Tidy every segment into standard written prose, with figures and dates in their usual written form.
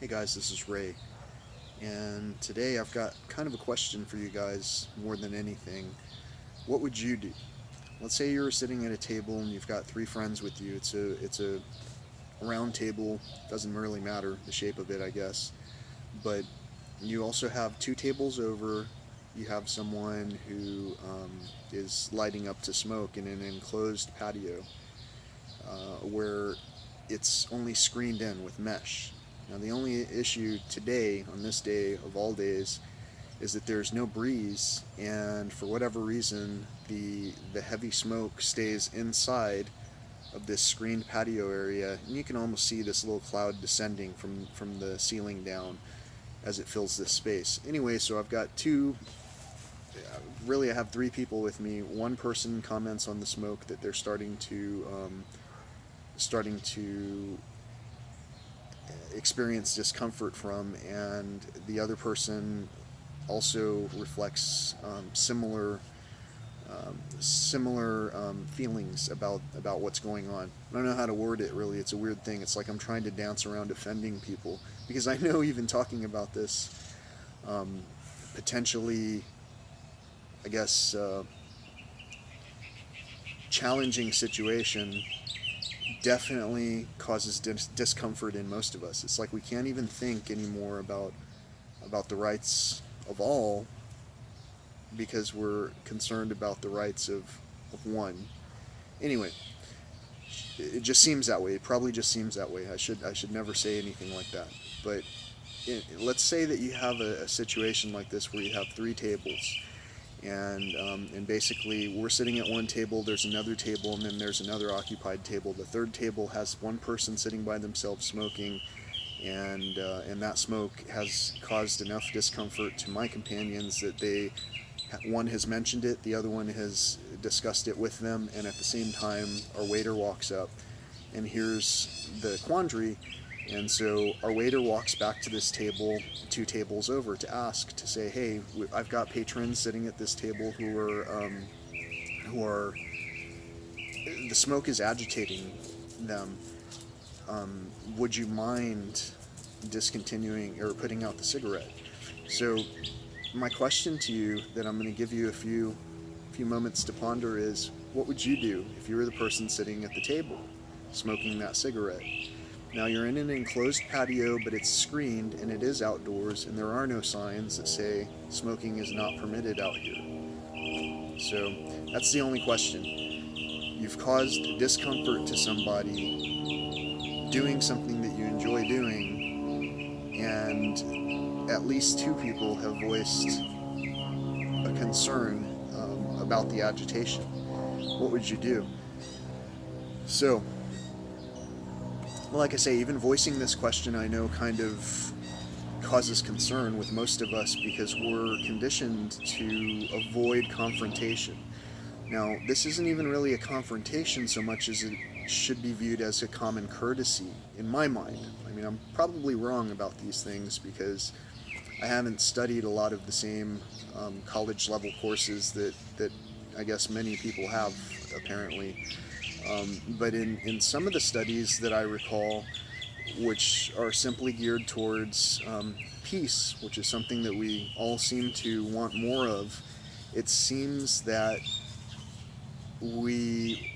Hey guys, this is Ray, and today I've got kind of a question for you guys more than anything. What would you do? Let's say you're sitting at a table and you've got three friends with you. It's a round table, doesn't really matter the shape of it, I guess. But you also have two tables over. You have someone who is lighting up to smoke in an enclosed patio where it's only screened in with mesh. Now, the only issue today, on this day of all days, is that there's no breeze, and for whatever reason, the heavy smoke stays inside of this screened patio area, and you can almost see this little cloud descending from the ceiling down as it fills this space. Anyway, so I've got really I have three people with me. One person comments on the smoke that they're starting to experience discomfort from, and the other person also reflects similar feelings about what's going on. I don't know how to word it really. It's a weird thing. It's like I'm trying to dance around offending people because I know even talking about this potentially, I guess, challenging situation definitely causes discomfort in most of us. It's like we can't even think anymore about the rights of all because we're concerned about the rights of one. Anyway, it just seems that way. It probably just seems that way. I should never say anything like that. But let's say that you have a situation like this where you have three tables, and basically we're sitting at one table, there's another table, and then there's another occupied table. The third table has one person sitting by themselves smoking, and that smoke has caused enough discomfort to my companions that one has mentioned it, the other one has discussed it with them, and at the same time our waiter walks up and hears the quandary. And so our waiter walks back to this table, two tables over, to say, "Hey, I've got patrons sitting at this table who are the smoke is agitating them. Would you mind discontinuing or putting out the cigarette?" So my question to you, that I'm going to give you a few moments to ponder, is what would you do if you were the person sitting at the table smoking that cigarette? Now, you're in an enclosed patio, but it's screened and it is outdoors, and there are no signs that say smoking is not permitted out here. So that's the only question. You've caused discomfort to somebody doing something that you enjoy doing, and at least two people have voiced a concern about the agitation. What would you do? So, like I say, even voicing this question, I know, kind of causes concern with most of us because we're conditioned to avoid confrontation. Now, this isn't even really a confrontation so much as it should be viewed as a common courtesy, in my mind. I mean, I'm probably wrong about these things because I haven't studied a lot of the same college level courses that I guess many people have, apparently. But in some of the studies that I recall, which are simply geared towards peace, which is something that we all seem to want more of, it seems that we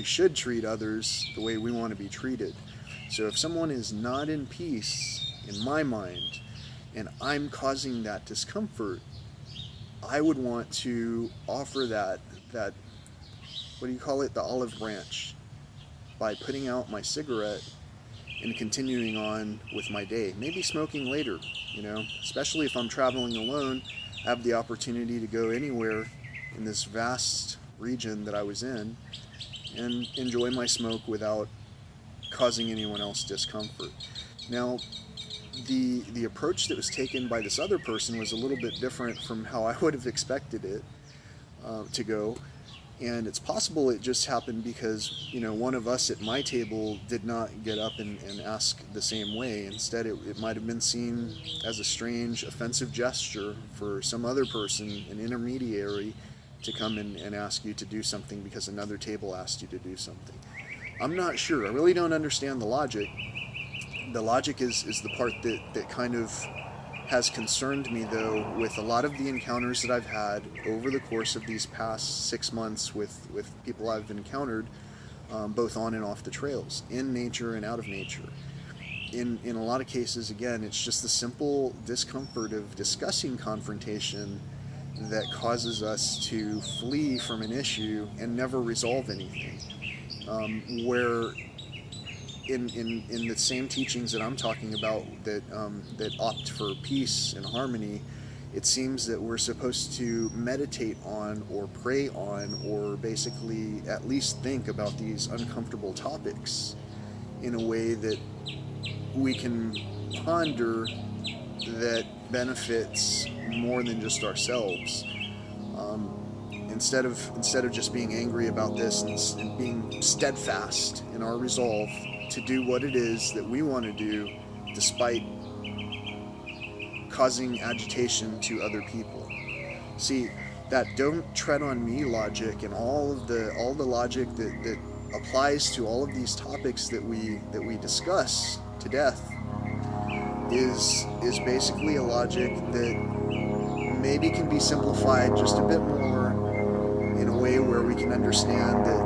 should treat others the way we want to be treated. So if someone is not in peace, in my mind, and I'm causing that discomfort, I would want to offer that what do you call it, the olive branch, by putting out my cigarette and continuing on with my day. Maybe smoking later, especially if I'm traveling alone. I have the opportunity to go anywhere in this vast region that I was in and enjoy my smoke without causing anyone else discomfort. Now, the approach that was taken by this other person was a little bit different from how I would have expected it to go. And it's possible it just happened because, one of us at my table did not get up and ask the same way. Instead, it might have been seen as a strange, offensive gesture for some other person, an intermediary, to come and ask you to do something because another table asked you to do something. I'm not sure. I really don't understand the logic, The logic is the part that kind of has concerned me, though, with a lot of the encounters that I've had over the course of these past 6 months with people I've encountered, both on and off the trails, in nature and out of nature. In a lot of cases, again, it's just the simple discomfort of discussing confrontation that causes us to flee from an issue and never resolve anything. Where in the same teachings that I'm talking about that opt for peace and harmony, it seems that we're supposed to meditate on or pray on or basically at least think about these uncomfortable topics in a way that we can ponder that benefits more than just ourselves. Instead of just being angry about this and being steadfast in our resolve to do what it is that we want to do, despite causing agitation to other people. See, that "don't tread on me" logic and all the logic that applies to all of these topics that we discuss to death is basically a logic that maybe can be simplified just a bit more in a way where we can understand that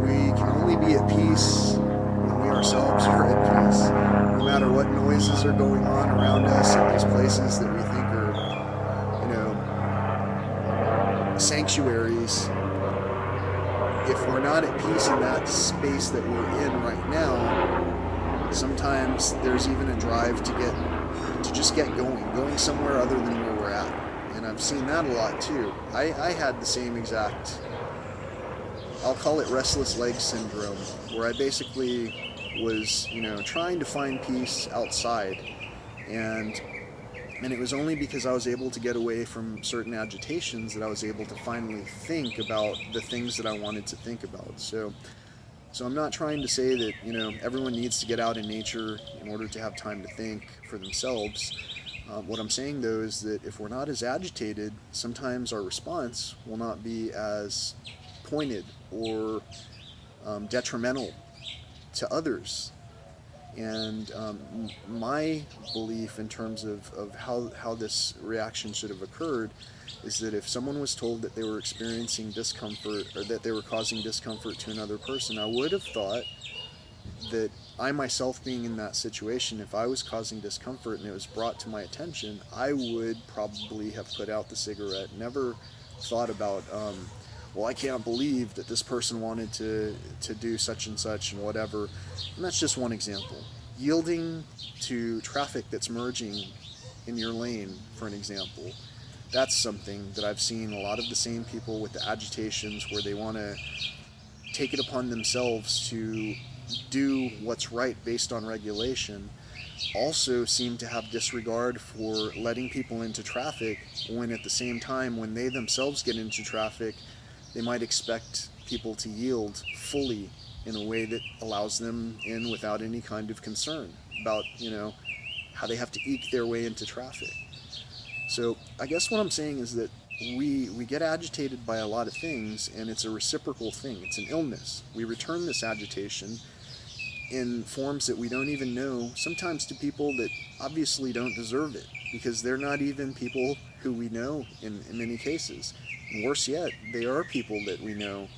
we can only be at peace when we ourselves are at peace, no matter what noises are going on around us in these places that we think are, sanctuaries. If we're not at peace in that space that we're in right now, sometimes there's even a drive to just get going somewhere other than where we're at. And I've seen that a lot too. I had the same exact, I'll call it restless leg syndrome, where I basically was, trying to find peace outside. And it was only because I was able to get away from certain agitations that I was able to finally think about the things that I wanted to think about. So I'm not trying to say that, everyone needs to get out in nature in order to have time to think for themselves. What I'm saying, though, is that if we're not as agitated, sometimes our response will not be as pointed or detrimental to others. And my belief in terms of how this reaction should have occurred is that if someone was told that they were experiencing discomfort or that they were causing discomfort to another person, I would have thought that I myself being in that situation, if I was causing discomfort and it was brought to my attention, I would probably have put out the cigarette, never thought about, well, I can't believe that this person wanted to do such and such and whatever. And that's just one example. Yielding to traffic that's merging in your lane, for an example, that's something that I've seen a lot of the same people with the agitations where they want to take it upon themselves to do what's right based on regulation, also seem to have disregard for letting people into traffic, when at the same time, when they themselves get into traffic, they might expect people to yield fully in a way that allows them in without any kind of concern about, how they have to eke their way into traffic. So I guess what I'm saying is that we get agitated by a lot of things, and it's a reciprocal thing. It's an illness. We return this agitation in forms that we don't even know, sometimes to people that obviously don't deserve it, because they're not even people who we know in many cases. And worse yet, they are people that we know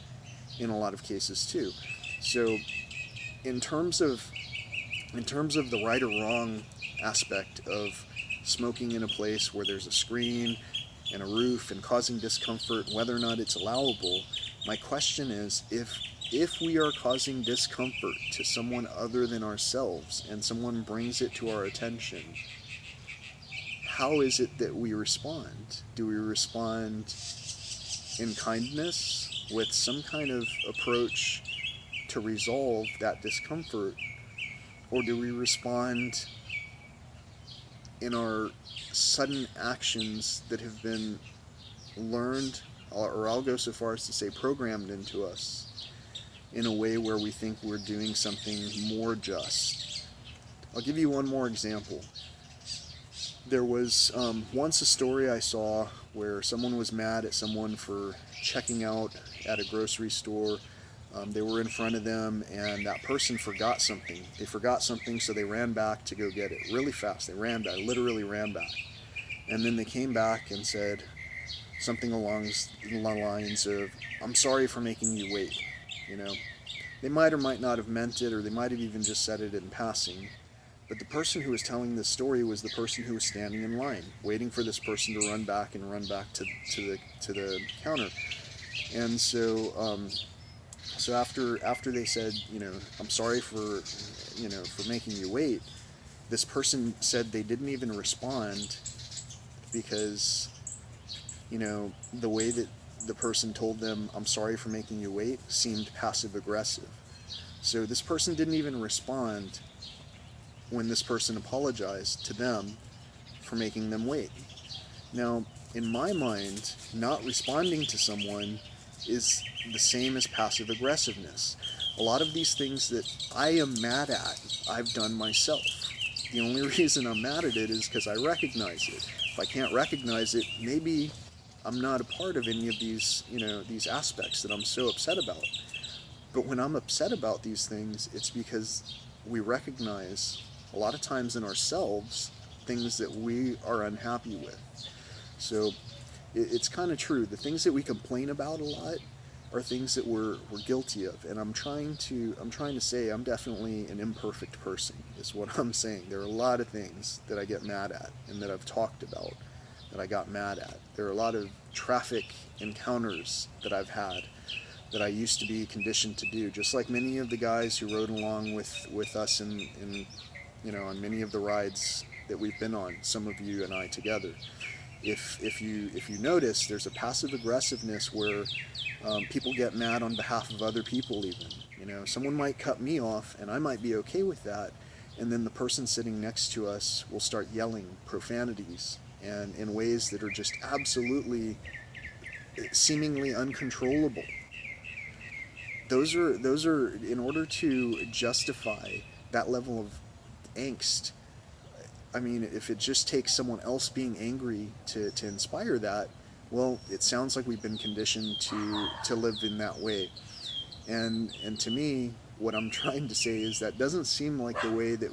in a lot of cases too. So in terms of the right or wrong aspect of smoking in a place where there's a screen and a roof and causing discomfort, whether or not it's allowable, my question is, if we are causing discomfort to someone other than ourselves and someone brings it to our attention, how is it that we respond? Do we respond in kindness with some kind of approach to resolve that discomfort, or do we respond in our sudden actions that have been learned, or I'll go so far as to say programmed into us, in a way where we think we're doing something more just? I'll give you one more example. There was once a story I saw where someone was mad at someone for checking out at a grocery store They were in front of them, and that person forgot something. They forgot something, so they ran back to go get it really fast. They ran back, literally ran back. And then they came back and said something along the lines of, "I'm sorry for making you wait." You know, they might or might not have meant it, or they might have even just said it in passing. But the person who was telling this story was the person who was standing in line, waiting for this person to run back and run back to the counter. And so after they said, "I'm sorry for for making you wait," this person said they didn't even respond because the way that the person told them, "I'm sorry for making you wait," seemed passive aggressive. So this person didn't even respond when this person apologized to them for making them wait. Now, in my mind, not responding to someone is the same as passive aggressiveness. A lot of these things that I am mad at, I've done myself. The only reason I'm mad at it is because I recognize it. If I can't recognize it, maybe I'm not a part of any of these, these aspects that I'm so upset about. But when I'm upset about these things, it's because we recognize a lot of times in ourselves things that we are unhappy with. So it's kind of true. The things that we complain about a lot are things that we're guilty of. And I'm trying to say I'm definitely an imperfect person, is what I'm saying. There are a lot of things that I get mad at and that I've talked about that I got mad at. There are a lot of traffic encounters that I've had that I used to be conditioned to do, just like many of the guys who rode along with us in on many of the rides that we've been on, some of you and I together. If you notice, there's a passive aggressiveness where people get mad on behalf of other people. Even someone might cut me off, and I might be okay with that, and then the person sitting next to us will start yelling profanities and in ways that are just absolutely seemingly uncontrollable. Those are in order to justify that level of angst. I mean, if it just takes someone else being angry to inspire that, well, it sounds like we've been conditioned to live in that way. And to me, what I'm trying to say is that doesn't seem like the way that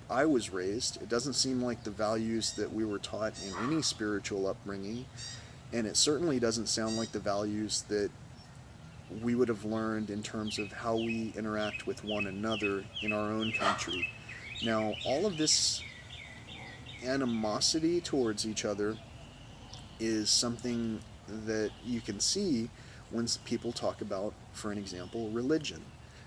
I was raised. It doesn't seem like the values that we were taught in any spiritual upbringing. And it certainly doesn't sound like the values that we would have learned in terms of how we interact with one another in our own country. Now, all of this animosity towards each other is something that you can see when people talk about, for an example, religion.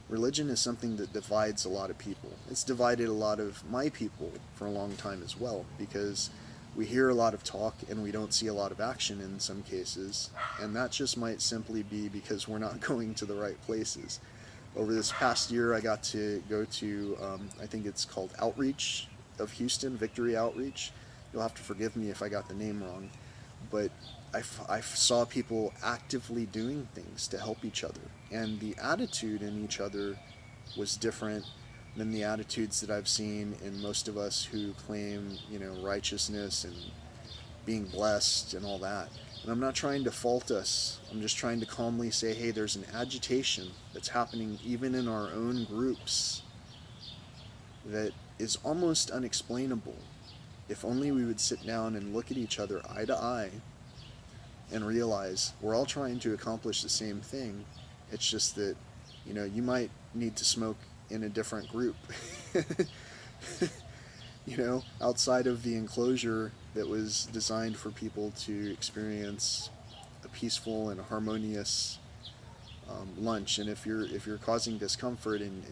Religion is something that divides a lot of people. It's divided a lot of my people for a long time as well, because we hear a lot of talk and we don't see a lot of action in some cases, and that just might simply be because we're not going to the right places. Over this past year, I got to go to, I think it's called Outreach of Houston, Victory Outreach. You'll have to forgive me if I got the name wrong, but I saw people actively doing things to help each other, and the attitude in each other was different than the attitudes that I've seen in most of us who claim, righteousness and being blessed and all that. And I'm not trying to fault us. I'm just trying to calmly say, hey, there's an agitation that's happening even in our own groups that is almost unexplainable. If only we would sit down and look at each other eye to eye and realize we're all trying to accomplish the same thing. It's just that, you might need to smoke in a different group, outside of the enclosure that was designed for people to experience a peaceful and harmonious lunch. And if you're causing discomfort and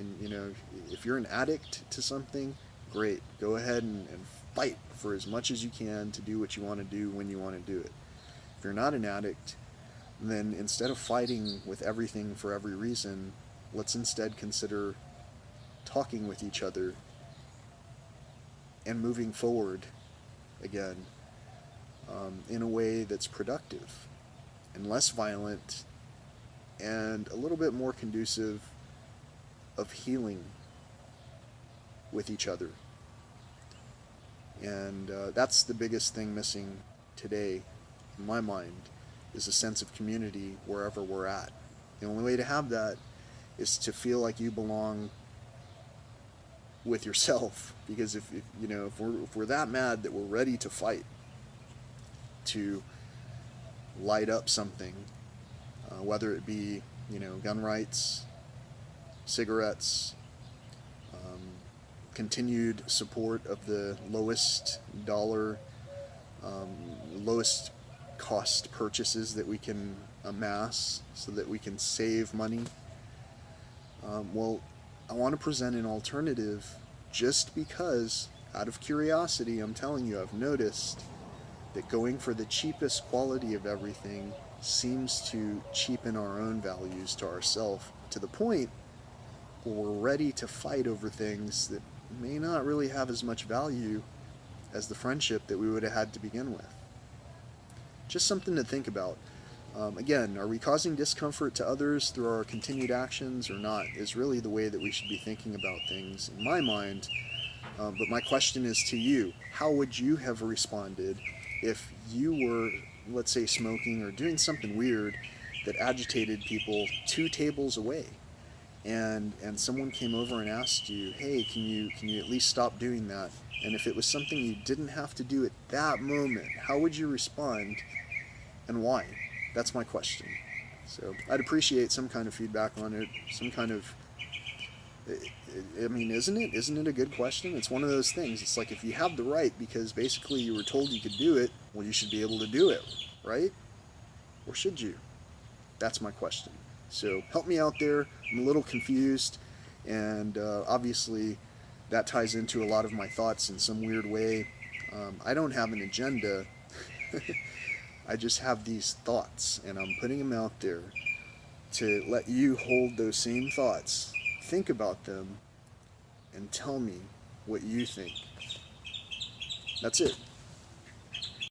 if you're an addict to something, great, go ahead and fight for as much as you can to do what you want to do when you want to do it. If you're not an addict, then instead of fighting with everything for every reason, let's instead consider talking with each other and moving forward again, in a way that's productive and less violent and a little bit more conducive of healing with each other. And that's the biggest thing missing today, in my mind, is a sense of community wherever we're at. The only way to have that is to feel like you belong with yourself. Because if we're that mad that we're ready to fight, to light up something, whether it be gun rights, cigarettes, continued support of the lowest dollar, lowest cost purchases that we can amass so that we can save money. Well, I want to present an alternative just because, out of curiosity, I'm telling you, I've noticed that going for the cheapest quality of everything seems to cheapen our own values to ourselves, to the point where we're ready to fight over things that may not really have as much value as the friendship that we would have had to begin with. Just something to think about. Again, are we causing discomfort to others through our continued actions or not, is really the way that we should be thinking about things in my mind. But my question is to you: how would you have responded if you were, let's say, smoking or doing something weird that agitated people 2 tables away, and someone came over and asked you, hey, can you at least stop doing that? And if it was something you didn't have to do at that moment, how would you respond, and why? That's my question. So I'd appreciate some kind of feedback on it, some kind of, I mean, isn't it a good question? It's one of those things. It's like, if you have the right because basically you were told you could do it, well, you should be able to do it, right? Or should you? That's my question. So help me out there. I'm a little confused, and obviously that ties into a lot of my thoughts in some weird way. I don't have an agenda. I just have these thoughts, and I'm putting them out there to let you hold those same thoughts, think about them, and tell me what you think. That's it.